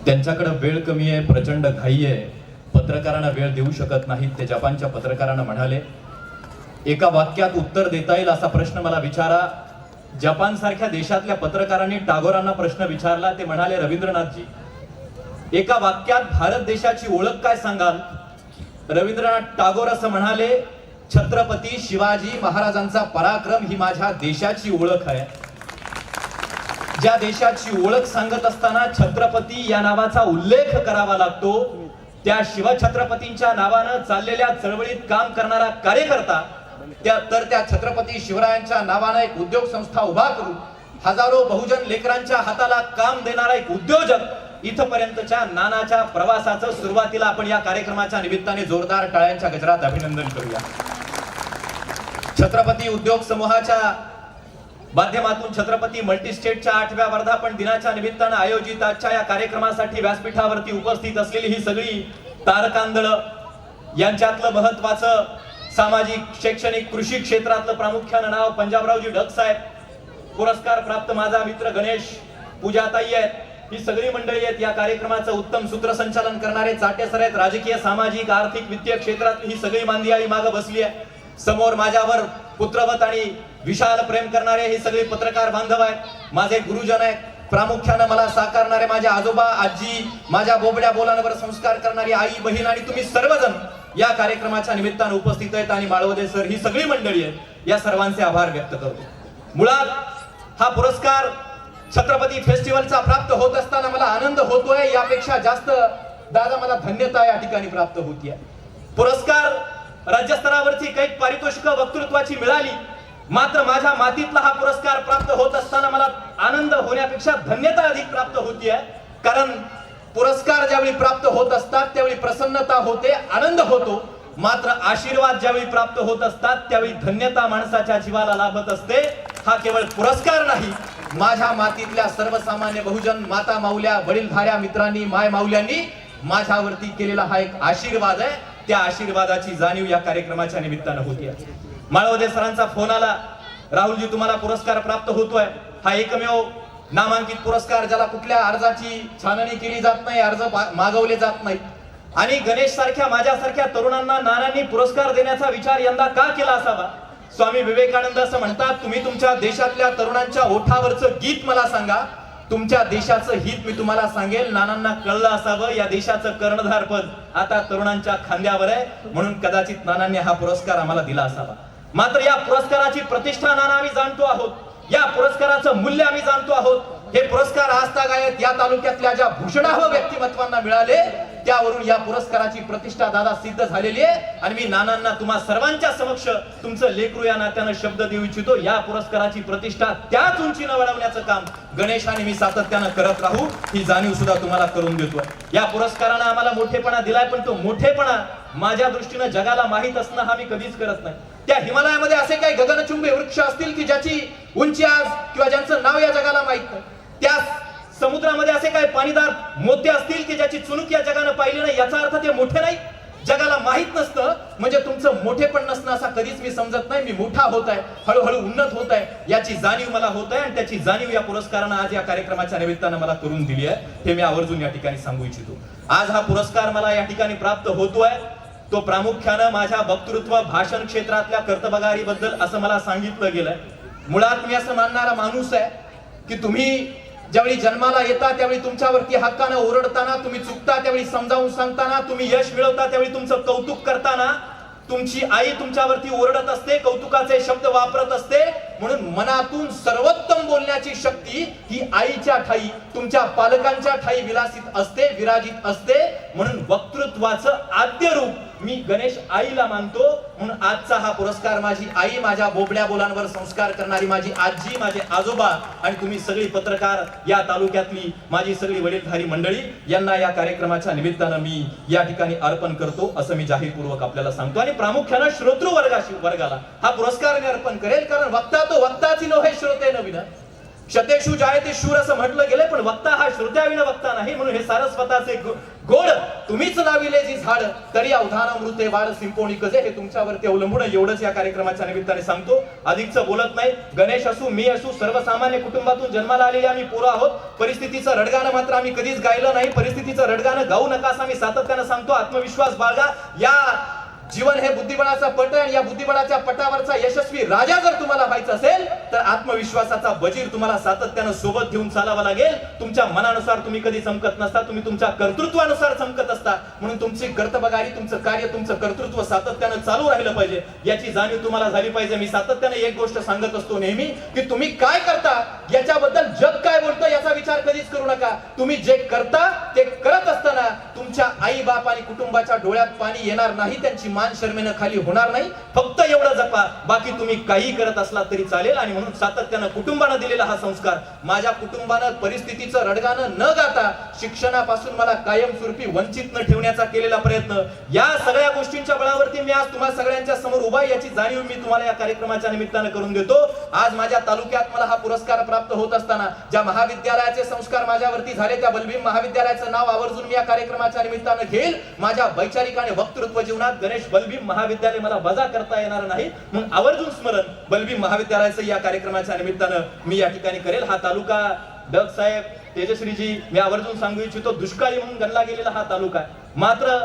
त्यांच्याकडे वेळ कमी आहे, प्रचंड घाई आहे, पत्रकारांना वेळ देऊ शकत नाहीत. ते जपानच्या पत्रकारांना म्हणाले, एका वाक्यात उत्तर देता येईल असा प्रश्न मला विचारा. जपान सारख्या देशातल्या पत्रकारांनी टागोरांना प्रश्न विचारला. ते म्हणाले, रवींद्रनाथजी, एका वाक्यात भारत देशाची ओळख काय सांगाल? रवींद्रनाथ टागोर असं म्हणाले, छत्रपती शिवाजी महाराजांचा पराक्रम ही माझ्या देशाची ओळख आहे. ज्या देशाची ओळख सांगत असताना छत्रपती या नावाचा उल्लेख करावा लागतो, त्या शिवछत्रपतींच्या नावानं चाललेल्या चळवळीत काम करणारा कार्यकर्ता, त्या छत्रपती शिवरायांच्या नावानं एक उद्योग संस्था उभा करून हजारो बहुजन लेकरांच्या हाताला काम देणारा एक उद्योजक, इथपर्यंतच्या नानाच्या प्रवासाचं सुरुवातीला आपण या कार्यक्रमाच्या निमित्ताने जोरदार टाळ्यांच्या गजरात अभिनंदन करूया. छत्रपती उद्योग समूहाच्या माध्यमातून छत्रपती मल्टीस्टेटच्या 8व्या वर्धापन दिनाच्या निमित्तानं आयोजित आजच्या या कार्यक्रमासाठी व्यासपीठावरती उपस्थित असलेली ही सगळी तारकांदळ, यांच्यातलं महत्वाचं सामाजिक, शैक्षणिक, कृषी क्षेत्रातलं प्रामुख्यानं नाव पंजाबरावजी ढग साहेब, पुरस्कार प्राप्त माझा मित्र गणेश पूजाताई आहेत, ही सगळी मंडळी आहेत. या कार्यक्रमाचं उत्तम सूत्रसंचालन करणारे चाटे सर आहेत. राजकीय, सामाजिक, आर्थिक, वित्तीय क्षेत्रात ही सगळी मांदियाळी मागे बसली आहे. समोर माझ्यावर पुत्रवत आणि विशाल प्रेम करणारे हे सगळे पत्रकार बांधव आहेत. माझे गुरुजन आहेत. प्रामुख्यानं मला साकारणारे माझे आजोबा, आजी, माझ्या बोबड्या बोलांवर संस्कार करणारी आई, बहीण आणि तुम्ही सर्वजण या कार्यक्रमाच्या निमित्तानं उपस्थित आहेत. आणि माळवदे सर, ही सगळी मंडळी आहेत. या सर्वांचे आभार व्यक्त करतो. मुळात हा पुरस्कार छत्रपती फेस्टिवलचा प्राप्त होत असताना मला आनंद होतोय, यापेक्षा जास्त दादा मला धन्यता या ठिकाणी प्राप्त होतीये. पुरस्कार राज्यस्तरावरची काही पारितोषिक वक्तृत्वाची मिळाली, मात्र माझ्या मातीतला हा पुरस्कार प्राप्त होत असताना मला आनंद होण्यापेक्षा धन्यता अधिक प्राप्त होतीये. कारण पुरस्कार ज्यावेळी प्राप्त होत असतात त्यावेळी प्रसन्नता होते, आनंद होतो, मात्र आशीर्वाद ज्यावेळी प्राप्त होत असतात त्यावेळी धन्यता माणसाच्या जीवाला लाभत असते. हा केवळ पुरस्कार नाही, माझ्या मातीतल्या सर्वसामान्य बहुजन माता माऊल्या, वडीलधाऱ्या मित्रांनी, माय माऊल्यांनी माझ्यावरती केलेला हा एक आशीर्वाद आहे. त्या आशीर्वादाची जाणीव या कार्यक्रमाच्या निमित्तानं होती. माळवदे सरांचा फोन आला, राहुलजी तुम्हाला पुरस्कार प्राप्त होतोय. हा एकमेव नामांकित पुरस्कार ज्याला कुठल्या अर्जाची छाननी केली जात नाही, अर्ज मागवले जात नाहीत. आणि गणेश सारख्या, माझ्यासारख्या तरुणांना नानांनी पुरस्कार देण्याचा विचार यंदा का केला असावा? स्वामी विवेकानंद असं म्हणतात, तुम्ही तुमच्या देशातल्या तरुणांच्या ओठावरचं गीत मला सांगा, तुमच्या देशाचं हित मी तुम्हाला सांगेल. नानांना कळलं असावं, या देशाचं कर्णधार पद आता तरुणांच्या खांद्यावर आहे, म्हणून कदाचित नानांनी हा पुरस्कार आम्हाला दिला असावा. मात्र या पुरस्काराची प्रतिष्ठा नाना आम्ही जाणतो आहोत, या पुरस्काराचं मूल्य आम्ही जाणतो आहोत. हे पुरस्कार आजतागायत या तालुक्यातल्या ज्या भूषणाढ्य व्यक्तिमत्वांना मिळाले, त्यावरून या पुरस्काराची प्रतिष्ठा दादा सिद्ध झालेली आहे. आणि मी नानांना तुम्हा सर्वांच्या समक्ष तुमचं लेकरू या नात्यानं शब्द देऊ इच्छितो, या पुरस्काराची प्रतिष्ठा त्याच उंचीनं वाढवण्याचं काम गणेशाने मी सातत्यानं करत राहू, ही जाणीव सुद्धा तुम्हाला करून देतोय. या पुरस्कारानं आम्हाला मोठेपणा दिलाय, पण तो मोठेपणा माझ्या दृष्टीनं जगाला माहित असणं हा मी कधीच करत नाही. त्या हिमालयामध्ये असे काही गगनचुंबी वृक्ष असतील की ज्याची उंची आज किंवा ज्यांचं नाव या जगाला माहित नाही. त्या समुद्रामध्ये असे काही पाणीदार मोती असतील की ज्याची चुणूक या जगानं पाहिली नाही. याचा अर्थ ते मोठे नाही, जगाला माहित नसतं म्हणजे तुमचं मोठेपण नसणं असा कधीच मी समजत नाही. मी मोठा होत आहे, हळूहळू उन्नत होत आहे, याची जाणीव मला होत आहे. आणि त्याची जाणीव या पुरस्कारानं आज या कार्यक्रमाच्या निमित्तानं मला करून दिली आहे, हे मी आवर्जून या ठिकाणी सांगू इच्छितो. आज हा पुरस्कार मला या ठिकाणी प्राप्त होतोय, तो प्रामुख्यानं माझ्या वक्तृत्व, भाषण क्षेत्रातल्या कर्तबगारीबद्दल असं मला सांगितलं गेलंय. मुळात मी असं मानणारा माणूस आहे की तुम्ही ज्यावेळी जन्माला येता त्यावेळी तुमच्यावरती हक्कानं ओरडताना, तुम्ही चुकता त्यावेळी समजावून सांगताना, तुम्ही यश मिळवता त्यावेळी तुमचं कौतुक करताना तुमची आई तुमच्यावरती ओरडत असते, कौतुकाचे शब्द वापरत असते. म्हणून मनातून सर्वोत्तम बोलण्याची शक्ती ही आईच्या ठाई, तुमच्या पालकांच्या ठाई विलासित असते, विराजित असते. म्हणून वक्तृत्वाचं आद्य रूप मी गणेश आईला मानतो. म्हणून आजचा हा पुरस्कार माझी आई, माझ्या बोबड्या बोलांवर संस्कार करणारी माझी आजी, माझे आजोबा आणि तुम्ही सगळी पत्रकार, या तालुक्यातली माझी सगळी वडीलधारी मंडळी यांना या कार्यक्रमाच्या निमित्तानं मी या ठिकाणी अर्पण करतो, असं मी जाहीरपूर्वक आपल्याला सांगतो. आणि प्रामुख्यानं श्रोतृ वर्गाला हा पुरस्कार मी अर्पण करेल, कारण वक्ता तो वक्ताची नो हे श्रोते नवीन. शतेषु जायते शूर असं म्हटलं गेलंय, पण वक्ता हा श्रुत्याविण वक्ता नाही, म्हणून हे सारस्वताचे गोड तुम्हीच लाविले जी झाड तरी अवधान मृते वाढ सिंपोणी कजे, हे तुमच्यावरती अवलंबून एवढंच या कार्यक्रमाच्या निमित्ताने सांगतो. अधिकच बोलत नाही. गणेश असू, मी असू, सर्वसामान्य कुटुंबातून जन्माला आलेले आम्ही पोरं आहोत. परिस्थितीचं रडगाणं मात्र आम्ही कधीच गायलं नाही. परिस्थितीचं रडगाणं गाऊ नका असं आम्ही सातत्यानं सांगतो. आत्मविश्वास बाळगा. या जीवन हे बुद्धिबळाचा पट आहे, आणि या बुद्धिबळाच्या पटावरचा यशस्वी राजा जर तुम्हाला व्हायचं असेल तर आत्मविश्वासाचा बजीर तुम्हाला सातत्यानं सोबत घेऊन चालावं लागेल. तुमच्या मनानुसार तुम्ही कधी चमकत नसता, तुम्ही तुमच्या कर्तृत्वानुसार चमकत असता. म्हणून तुमची कर्तबगारी, तुमचं कार्य, तुमचं कर्तृत्व सातत्यानं चालू राहिलं पाहिजे, याची जाणीव तुम्हाला झाली पाहिजे. मी सातत्यानं एक गोष्ट सांगत असतो नेहमी, की तुम्ही काय करता याच्याबद्दल जग काय बोलतं याचा विचार कधीच करू नका. तुम्ही जे करता ते करत असताना तुमच्या आई बाप आणि कुटुंबाच्या डोळ्यात पाणी येणार नाही, त्यांची मान शर्मेनं खाली होणार नाही. फक्त एवढं जपा, बाकी तुम्ही काही करत असला तरी चालेल. आणि म्हणून सातत्यानं कुटुंबानं दिलेला हा संस्कार, माझ्या कुटुंबानं परिस्थितीचं रडगाणं न गाता शिक्षणापासून मला कायमस्वरूपी वंचित न ठेवण्याचा केलेला प्रयत्न, या सगळ्या गोष्टींच्या बळावरती मी आज तुम्हा सगळ्यांच्या समोर उभा, याची जाणीव मी तुम्हाला या कार्यक्रमाच्या निमित्तानं करून देतो. आज माझ्या तालुक्यात मला हा पुरस्कार प्राप्त होत असताना ज्या महाविद्यालयाचे संस्कार माझ्यावरती झाले, त्या बलभीम महाविद्यालयाचं नाव आवर्जून मी या कार्यक्रमाच्या निमित्तानं घेईल. माझ्या वैचारिक आणि वक्तृत्व जीवनात गणेश बलभीम महाविद्यालय मला वजा करता येणार नाही, म्हणून आवर्जून स्मरण बलभीम महाविद्यालयाचं या कार्यक्रमाच्या निमित्तानं मी या ठिकाणी करेल. हा तालुका डग साहेब, तेजश्रीजी, मी आवर्जून सांगू इच्छितो, दुष्काळी म्हणून गणला गेलेला हा तालुका आहे. मात्र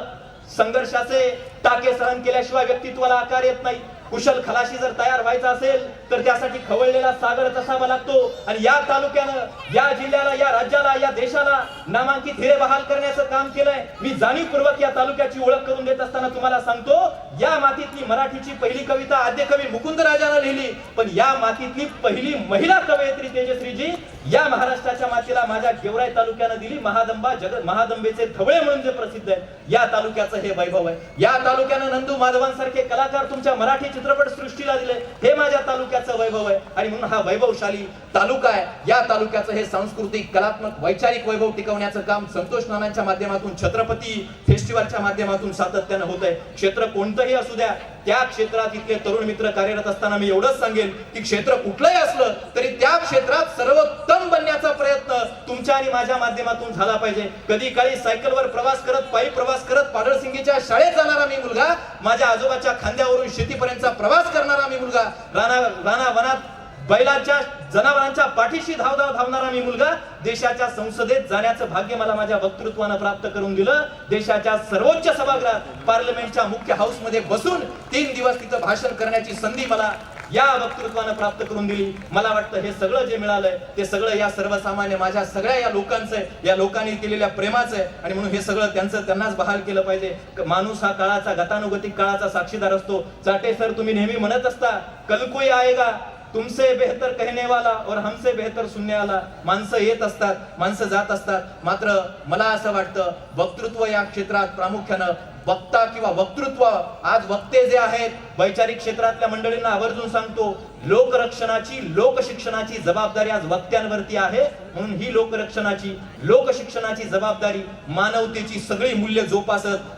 संघर्षाचे टाके सहन केल्याशिवाय व्यक्तित्वाला आकार येत नाही. कुशल खलाशी जर तयार व्हायचा असेल तर त्यासाठी खवळलेला सागरच असावा लागतो. आणि या तालुक्यानं, या जिल्ह्याला, या राज्याला, या देशाला नामांकित हिरे बहाल करण्याचं काम केलंय. मी जाणीवपूर्वक या तालुक्याची ओळख करून देत असताना तुम्हाला सांगतो, या मातीतली मराठीची पहिली कविता आद्य कवी मुकुंदराजानं लिहिली, पण या मातीतली पहिली महिला कवयित्री तेजश्रीजी या महाराष्ट्राच्या मातीला माझ्या गेवराई तालुक्यानं दिली. महादंबा, महादंबेचे थवळे म्हणून जे प्रसिद्ध आहे, या तालुक्याचं हे वैभव आहे. या तालुक्यानं नंदू माधवांसारखे कलाकार तुमच्या मराठी चित्रपट सृष्टीला दिले, हे माझ्या तालुक्याचं वैभव आहे. आणि म्हणून हा वैभवशाली तालुका आहे. या तालुक्याचं हे सांस्कृतिक, कलात्मक, वैचारिक वैभव टिकवण्याचं काम संतोष नानांच्या माध्यमातून, छत्रपती फेस्टिवलच्या माध्यमातून सातत्यानं होत आहे. क्षेत्र कोणतंही असू द्या, त्या क्षेत्रात इथले तरुण मित्र कार्यरत असताना मी एवढंच सांगेन की क्षेत्र कुठलंही असलं तरी त्या क्षेत्रात सर्वोत्तम बनण्याचा प्रयत्न तुमच्या आणि माझ्या माध्यमातून झाला पाहिजे. कधी काळी सायकलवर प्रवास करत, पायी प्रवास करत पाडळसिंगीच्या शाळेत जाणारा मी मुलगा, माझ्या आजोबाच्या खांद्यावरून शेतीपर्यंतचा प्रवास करणारा मी मुलगा, राणा वनात बैलाच्या, जनावरांच्या पाठीशी धावणारा मी मुलगा, देशाच्या संसदेत जाण्याचं भाग्य मला माझ्या वक्तृत्वानं प्राप्त करून दिलं. देशाच्या सर्वोच्च सभागृहात, पार्लमेंटच्या मुख्य हाऊस मध्ये बसून 3 दिवस तिथं भाषण करण्याची संधी मला या वक्तृत्वानं प्राप्त करून दिली. मला वाटतं हे सगळं जे मिळालंय ते सगळं या सर्वसामान्य माझ्या सगळ्या या लोकांचं आहे, या लोकांनी केलेल्या प्रेमाचं आहे. आणि म्हणून हे सगळं त्यांनाच बहाल केलं पाहिजे. माणूस हा काळाचा, गतानुगतिक काळाचा साक्षीदार असतो. चाटे सर तुम्ही नेहमी म्हणत असता, कल कोई आएगा तुमसे बेहतर कहने वाला और हमसे बेहतर सुनने वाला. माणसं येत असतात, माणसं जात असतात, मात्र मला असं वाटतं वक्तृत्व या क्षेत्रात प्रामुख्यानं वक्ता किंवा वक्तृत्व, आज वक्ते जे आहेत वैचारिक क्षेत्रातल्या मंडळींना आवर्जून सांगतो, लोकरक्षणाची, लोकशिक्षणाची जबाबदारी आज वक्त्यांवरती आहे. म्हणून ही लोकरक्षणाची, लोकशिक्षणाची जबाबदारी, मानवतेची सगळी मूल्य जोपासत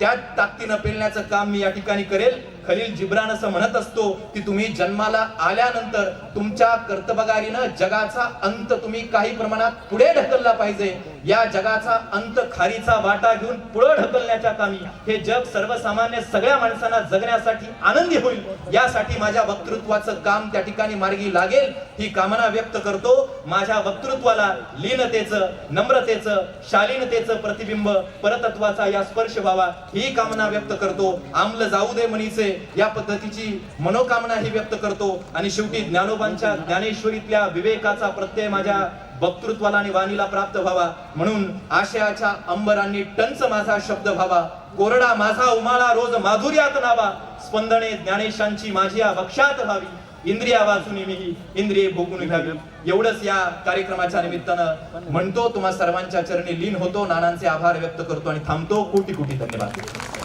त्या ताकदीनं पेलण्याचं काम मी या ठिकाणी करेल. खलील जिब्रान असं म्हणत असतो की तुम्ही जन्माला आल्यानंतर तुमच्या कर्तबगारीनं जगाचा अंत तुम्ही काही प्रमाणात पुढे ढकलला पाहिजे. या जगाचा अंत खारीचा वाटा घेऊन पुढे ढकलण्याच्या कामी हे जग सर्वसामान्य सगळ्या माणसांना जगण्यासाठी आनंदी होईल, यासाठी माझ्या वक्तृत्वाचं काम त्या ठिकाणी मार्गी लागेल ही कामना व्यक्त करतो. माझ्या वक्तृत्वाला लीनतेचं, नम्रतेचं, शालीनतेचं प्रतिबिंब, परतत्वाचा या स्पर्श व्हावा ही कामना व्यक्त करतो. आमल जाऊ दे म्हणीचे या पद्धतीची मनोकामना ही व्यक्त करतो. आणि शेवटी ज्ञानोबांच्या ज्ञानेश्वरीतल्या विवेकाचा प्रत्यय माझ्या वक्तृत्वाला आणि वाणीला प्राप्त व्हावा. म्हणून आशयाच्या अंबरांनी टंच माझा शब्द व्हावा, कोरडा माझा उमाळा रोज माधुर्यात नावा, स्पंदने ज्ञानेशांची माझी या वक्षात व्हावी, इंद्रिया वाचून मीही इंद्रिये भोगून घ्यावी. एवढंच या कार्यक्रमाच्या निमित्तानं म्हणतो. तुम्हा सर्वांच्या चरणी लीन होतो, नानांचे आभार व्यक्त करतो आणि थांबतो. कोटी कोटी धन्यवाद.